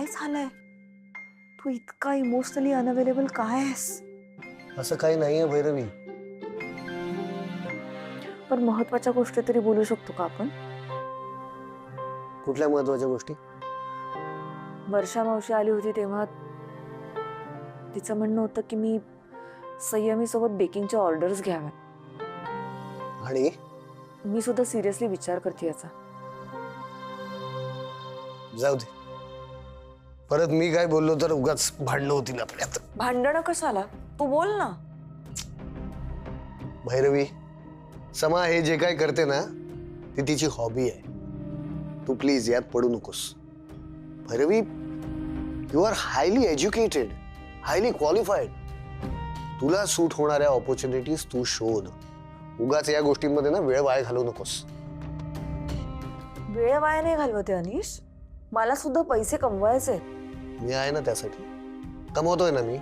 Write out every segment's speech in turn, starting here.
झालंय? तू इतका emotionally unavailable काय आहेस? असं काही नाहीये भैरवी. पण महत्वाच्या गोष्टी तरी बोलू शकतो का आपण? कुठल्या महत्वाच्या गोष्टी? वर्षा मावशी आली होती तेव्हा तिचं म्हणणं होतं की मी संयमी सोबत बेकिंगच्या ऑर्डर्स घ्याव्या. आणि मी सुद्धा सिरियसली विचार करते याचा. जाऊ दे, परत मी काय बोललो तर उगाच भांडणं होतील आपल्यात. भांडणं कशाला? तू बोल ना. भैरवी, समा हे जे काय करते ना ती तिची हॉबी आहे. तू प्लीज यात पडू नकोस. Bhairavi, you are highly educated, highly qualified. तुला सूट होणाऱ्या ऑपॉर्च्युनिटीज तू शोध. उगाच या गोष्टींमध्ये ना वेळ वाया घालवू नकोस. वेळ वाया नाही घालवते अनिश, मला सुद्धा पैसे कमवायचे. मी आहे ना त्यासाठी. कमवतोय ना मी.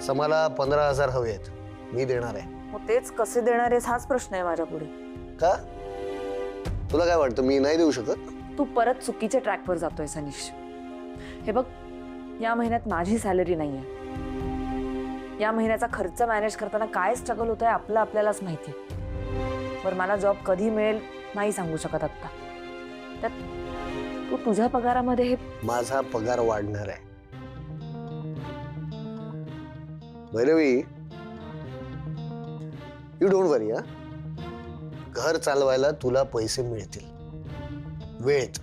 समाला 15,000 हवे आहेत, मी देणार आहे. मग तेच कसे देणार आहेस हाच प्रश्न आहे माझ्या पुढे. का? तुला काय वाटतं मी नाही देऊ शकत? तू परत चुकीच्या ट्रॅकवर जातोयस अनिश. हे बघ, या महिन्यात माझी सॅलरी नाहीये. या महिन्याचा खर्च मॅनेज करताना काय स्ट्रगल होत आहे आपलं आपल्यालाच माहिती. बरं, मला जॉब कधी मिळेल नाही सांगू शकत आता. त्यात तू तुझ्या पगारामध्ये हे. माझा पगार वाढणार आहे भैरवी. यू डोंट वरी. घर चालवायला तुला पैसे मिळतील वेळेत.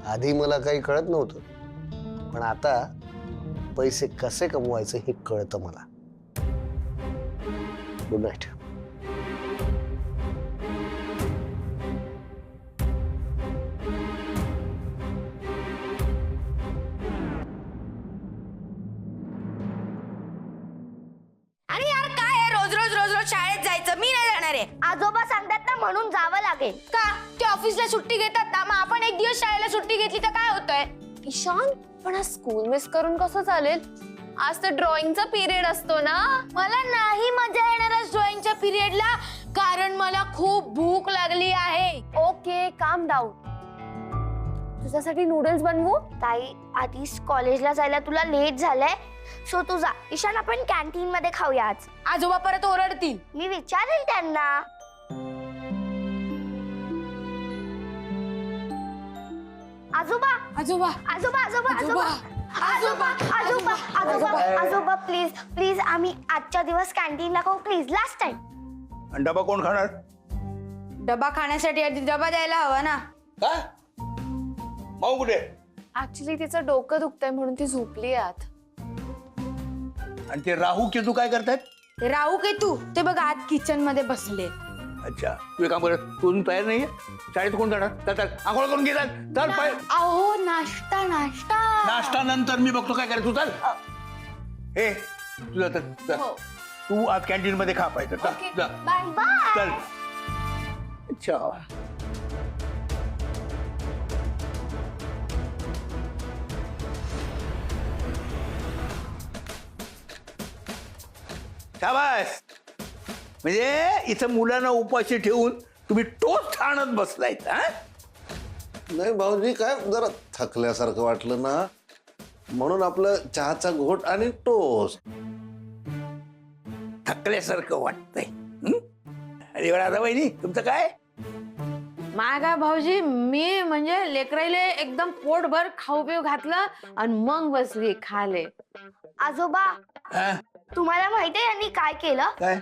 आधी मला काही कळत नव्हतं, पण आता पैसे कसे कमवायचे हे कळतं मला. Good night. अरे यार, काय आहे रोज रोज रोज रोज शाळेत जायचं? मी नाही जाणार आहे. आजोबा सांगतात ना म्हणून जावं लागेल. का? ते ऑफिसला सुट्टी घेतात ना, मग आपण एक दिवस शाळेला सुट्टी घेतली तर काय होतंय? ईशान, पण आज स्कूल मिस करून कसं चालेल? आज तर ड्रॉइंगचा पिरियड असतो ना. मला नाही मजा येणार आज ड्रॉइंगच्या पिरियडला, कारण मला खूप भूक लागली आहे. ओके, काम डाऊन. तुझ्यासाठी नूडल्स बनवू? ताई, आधीच कॉलेजला जायला तुला लेट झालंय, सो तू जा. ईशान, आपण कॅन्टीन मध्ये खाऊया आज. आजोबा परत ओरडतील. मी विचारेल त्यांना. आजोबा आजोबा आजोबा आजोबा आजोबा आजोबा आजोबा आजोबा आजोबा प्लीज प्लीज, आम्ही आजच्या दिवस कॅन्टीनला खाऊ प्लीज, लास्ट टाइम. आणि डबा कोण खाणार? डबा खाण्यासाठी आधी डबा द्यायला हवा ना. काय? माऊ कुठे? ऍक्च्युली तिचं डोकं दुखतंय म्हणून ती झोपली आत. आणि ते राहू केतू काय करतायत? ते राहू के तू ते बघ आत किचन मध्ये बसले. अच्छा, तू एक काम कर, तू तयार नाहीये? शाळेत कोण जाणार? तर आंघोळ करून घेतात. चल पाय. अहो, नाश्ता नाश्ता नाश्ता नंतर मी बघतो काय करायचं. तू चल. हे तुझा तर चल. तू आज कॅन्टीन मध्ये खा पाहिजे. चल बाय बाय. चल. अच्छा, शाबास. म्हणजे इथं मुलांना उपाशी ठेवून तुम्ही टोस्ट आणत बसलायत. हा? नाही भाऊजी, काय जरा थकल्यासारखं वाटलं ना, म्हणून आपलं चहाचा घोट आणि टोस्ट. थकल्यासारखं वाटतंय. अरे राधा वहिनी, तुमचं काय? माय काय भाऊजी, मी म्हणजे लेकराईले एकदम पोटभर खाऊ पिऊ घातलं आणि मग बसली खाले. आजोबा, हा? तुम्हाला माहितीये यांनी काय केलं? काय?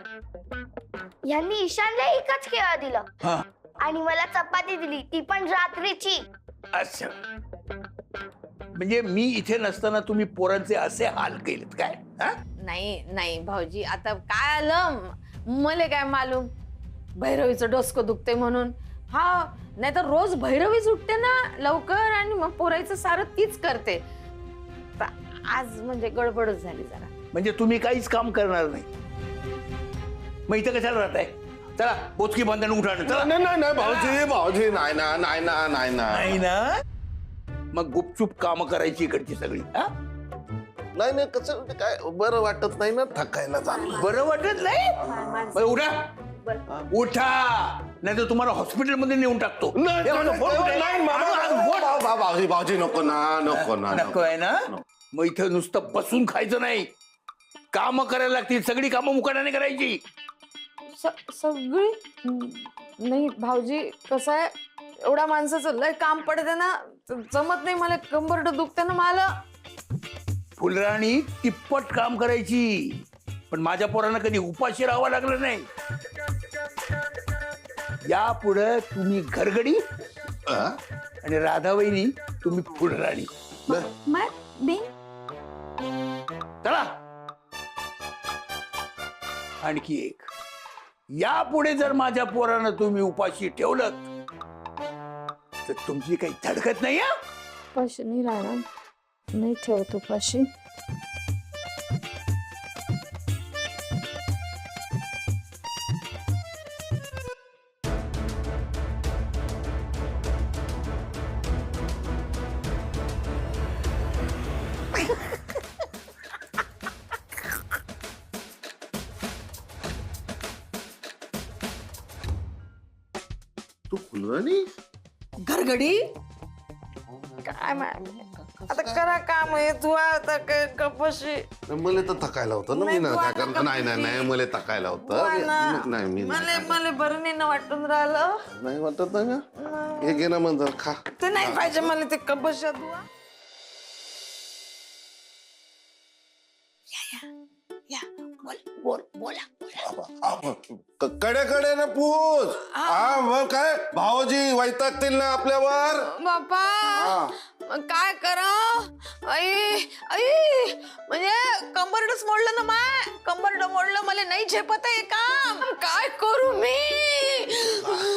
यांनी ईशानला एकच केळं दिलं हा, आणि मला चपाती दिली, ती पण रात्रीची. अच्छा. म्हणजे मी इथे नसताना तुम्ही पोरांचे असे हाल केलेत काय? हा? नाही नाही भाऊजी, आता काय आलं मला काय मालूम. भैरवीचं डोसकं दुखते म्हणून. हा, नाही तर रोज भैरवीच उठते ना लवकर आणि मग पोरायचं सारं तीच करते. आज म्हणजे गडबडच झाली जरा. म्हणजे तुम्ही काहीच काम करणार नाही. मग इथं कशाला राहताय? चला, बोचकी बांधून उठा. चला. नाही नाही नाही भाऊजी, भाऊजी नाही ना, नाही ना, नाही ना, नाही ना, मग गुपचूप काम करायची इकडची सगळी. हा? नाही नाही, कसं काय बरं वाटत नाही ना, थकायला जाणं. बरं वाटत नाही? मग उठा. उठा. नाही तर तुम्हाला हॉस्पिटलमध्ये नेऊन टाकतो. हे माझा फोन कुठे आहे? आणू, फोन. भाऊजी नको ना, नको ना, नको आहे ना. मग इथं नुसतं बसून खायचं नाही, काम करायला लागतील. सगळी कामं मुकाट्याने करायची. सगळी नाही भाऊजी, कसं आहे, एवढ्या माणसाचं लय काम पडते ना, जमत नाही मला, कंबरड दुखते ना मला. फुलराणी तिप्पट काम करायची, पण माझ्या पोरांना कधी उपाशी राहावं लागलं नाही. यापुढे तुम्ही घरगडी आणि राधाबाईनी तुम्ही फुलराणी. चला. आणखी एक, यापुढे जर माझ्या पोरांना तुम्ही उपाशी ठेवलं तर तुमची काही धडकत नाही. उपाशी नाही राहणार, नाही ठेवतो उपाशी. तू फुलराणी घरगडी काय आता करा काम आहे तू, आता काय कपाशी. मला तर थकायला होतं ना, मी ना काय करतो. नाही नाही नाही, मला थकायला होतं. नाही मी मला बरं नाही ना वाटून राहिलं. नाही वाटत ना. हे घे ना मग खा. ते नाही पाहिजे मला ते कपाशा धुवा. कडे ना पूज. हा मग काय भाऊजी वैतागतील ना आपल्यावर. बापा काय करा, आई आई म्हणजे कंबरडच मोडलं ना, माय कंबरड मोडलं, मला नाही झेपत आहे काम. काय करू मी?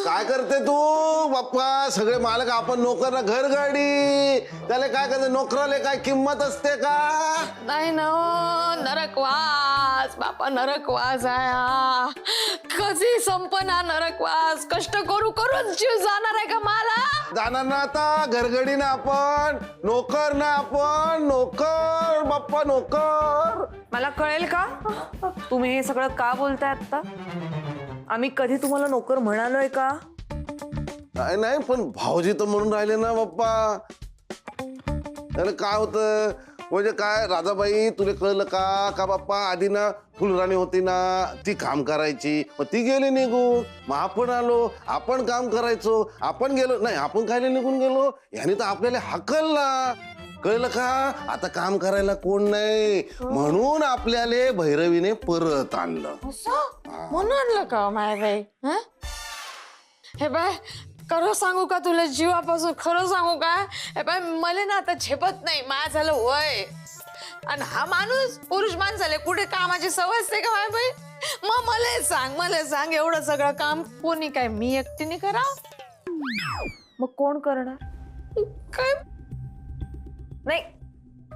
काय करते तू बाप्पा? सगळे मालक आपण नोकर ना, घर गाडी. त्याला काय करते? नोकराला काय किंमत असते का? नाही ना, नरकवास बापा, नरकवास आहे हा. कधी संपना नरकवास. कष्ट करू करून जीव जाणार आहे का मला? जाणार ना आता. घरगडी ना आपण, नोकर ना आपण, नोकर बाप्पा, नोकर. मला कळेल का तुम्ही हे सगळं का बोलताय आता? आम्ही कधी तुम्हाला नोकर म्हणालोय का? नाही पण भाऊजी तर म्हणून राहिले ना बाप्पा. त्याला काय होतं म्हणजे काय, राधाबाई तुला कळलं का बाप्पा? आधी ना फुलराणी होती ना, ती काम करायची, मग ती गेली निघून. मग आपण आलो, आपण काम करायचो. आपण गेलो नाही, आपण खायला निघून गेलो. याने तर आपल्याला हाकलला. कळलं का? आता काम करायला कोण नाही, म्हणून आपल्याला भैरवीने परत आणलं. म्हणून आणलं का मायबाई? हे बाय, खरं सांगू का तुला, जीवापासून खरं सांगू का? हे बाय, मला ना आता झेपत नाही. माझं झालं वय, आणि हा माणूस पुरुष माणसाला कुठे कामाची सवय असते का मायबाई? मग मला सांग एवढं सगळं काम कोणी काय मी एकटीने करा? मग कोण करणार? काय नाही,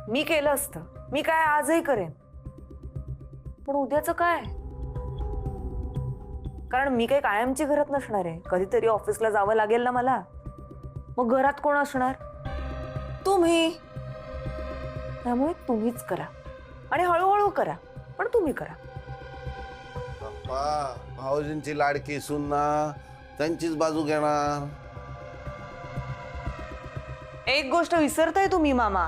मी केलं असतं. मी काय आजही करेन, पण उद्याचं काय? कारण मी काही कायमची घरात नसणार आहे. कधीतरी ऑफिसला जावं लागेल ना मला. मग घरात कोण असणार? तुम्ही. त्यामुळे तुम्हीच करा, आणि हळूहळू करा, पण तुम्ही करा. बाप्पा, भाऊजींची लाडकी सून ना, त्यांचीच बाजू घेणार. एक गोष्ट विसरताय तुम्ही मामा.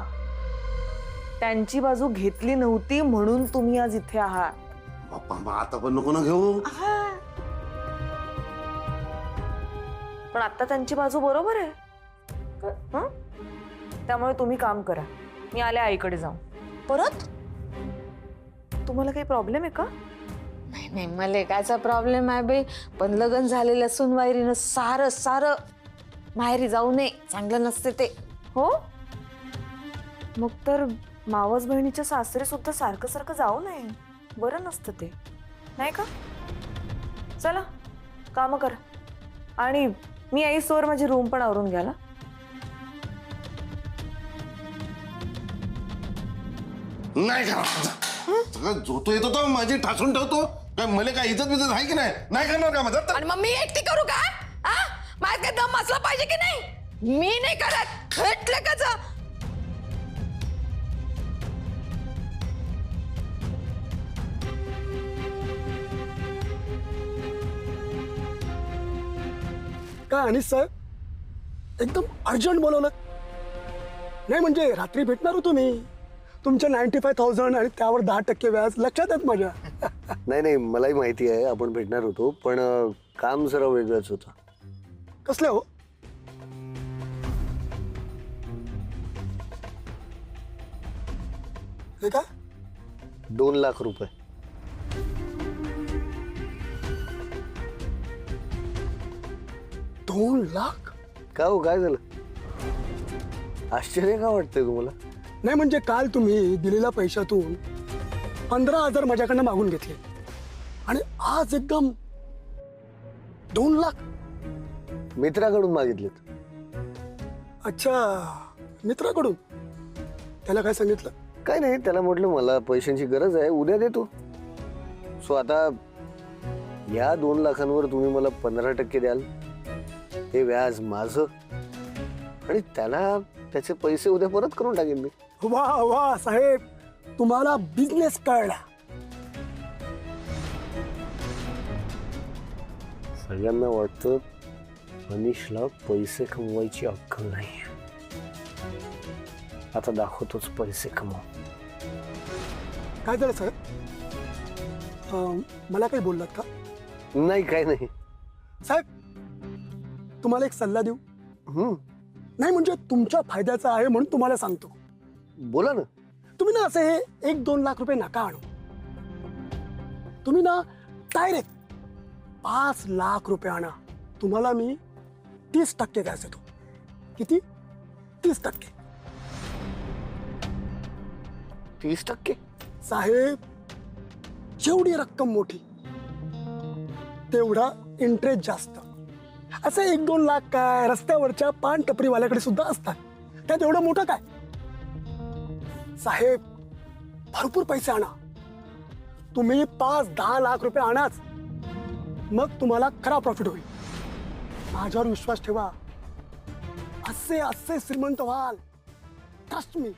त्यांची बाजू घेतली नव्हती म्हणून तुम्ही आज इथे आहात. बाप्पा मग आता पण नको ना घेऊ. पण आता त्यांची बाजू बरोबर आहे. हं? त्यामुळे तुम्ही काम करा. मी आले आईकडे जाऊन. परत तुम्हाला काही प्रॉब्लेम आहे का? नाही, मला कायचा प्रॉब्लेम आहे बाई, पण लग्न झालेल्या सुनवाईरीनं सारं माहेरी जाऊ नये, चांगलं नसते ते. हो, मग तर मावस बहिणीच्या सासरे सुद्धा सारखं सारखं जाऊ नये. बरं नसतं ते, नाही का? चला काम करा, आणि मी आईसोर माझी रूम पण आवरून घ्याला. नाही का झोतो येतो तो माझी ठासून ठेवतो काय? मला काय इज्जत बिजत आहे की नाही करणार का मदत? आणि मग मी एकटी करू का? माझ्यात काय दम असला पाहिजे की नाही? मी नाही करत. हटलं का जा? काय अनिस साहेब एकदम अर्जंट बोलवलं? नाही म्हणजे रात्री भेटणार होतो मी. तुमचे 95,000 आणि त्यावर 10% व्याज लक्षात आहेत माझ्या. नाही नाही, मलाही माहिती आहे आपण भेटणार होतो, पण काम जरा वेगळंच होतं. कसले हो? हे का? 2 लाख रुपये. $2 लाख? का हो, काय झालं? आश्चर्य का वाटतंय तुम्हाला? नाही म्हणजे काल तुम्ही दिलेल्या पैशातून 15,000 माझ्याकडनं मागून घेतले आणि आज एकदम 2 लाख. मित्राकडून मागितलेत. अच्छा, मित्राकडून. त्याला काय सांगितलं? काय नाही, त्याला म्हटलं मला पैशांची गरज आहे, उद्या देतो. सो आता या 2 लाखांवर तुम्ही मला 15% द्याल. हे व्याज माझं आणि त्याला त्याचे पैसे उद्या परत करून टाकेन मी. वा वा साहेब, तुम्हाला बिझनेस कळला. सगळ्यांना वाटतं मनीषला पैसे कमवायची अक्कल नाही. आता दाखवतोच पैसे कमव. काय झालं साहेब? मला काही बोललात का? नाही, काय नाही. साहेब, तुम्हाला एक सल्ला देऊ? हम्म, नाही म्हणजे तुमच्या फायद्याचा आहे म्हणून तुम्हाला सांगतो. बोला ना. तुम्ही ना असे हे 1-2 लाख रुपये नका आणू. तुम्ही ना डायरेक्ट 5 लाख रुपये आणा. तुम्हाला मी 30% व्याज देतो. किती? 30%. 30%? साहेब, जेवढी रक्कम मोठी तेवढा इंटरेस्ट जास्त. असे 1-2 लाख काय रस्त्यावरच्या पान टपरीवाल्याकडे सुद्धा असतात. त्यात एवढं मोठं काय? साहेब, भरपूर पैसे आणा. तुम्ही 5-10 लाख रुपये आणाच, मग तुम्हाला खरा प्रॉफिट होईल. माझ्यावर विश्वास ठेवा. असे श्रीमंत व्हाल. Trust me.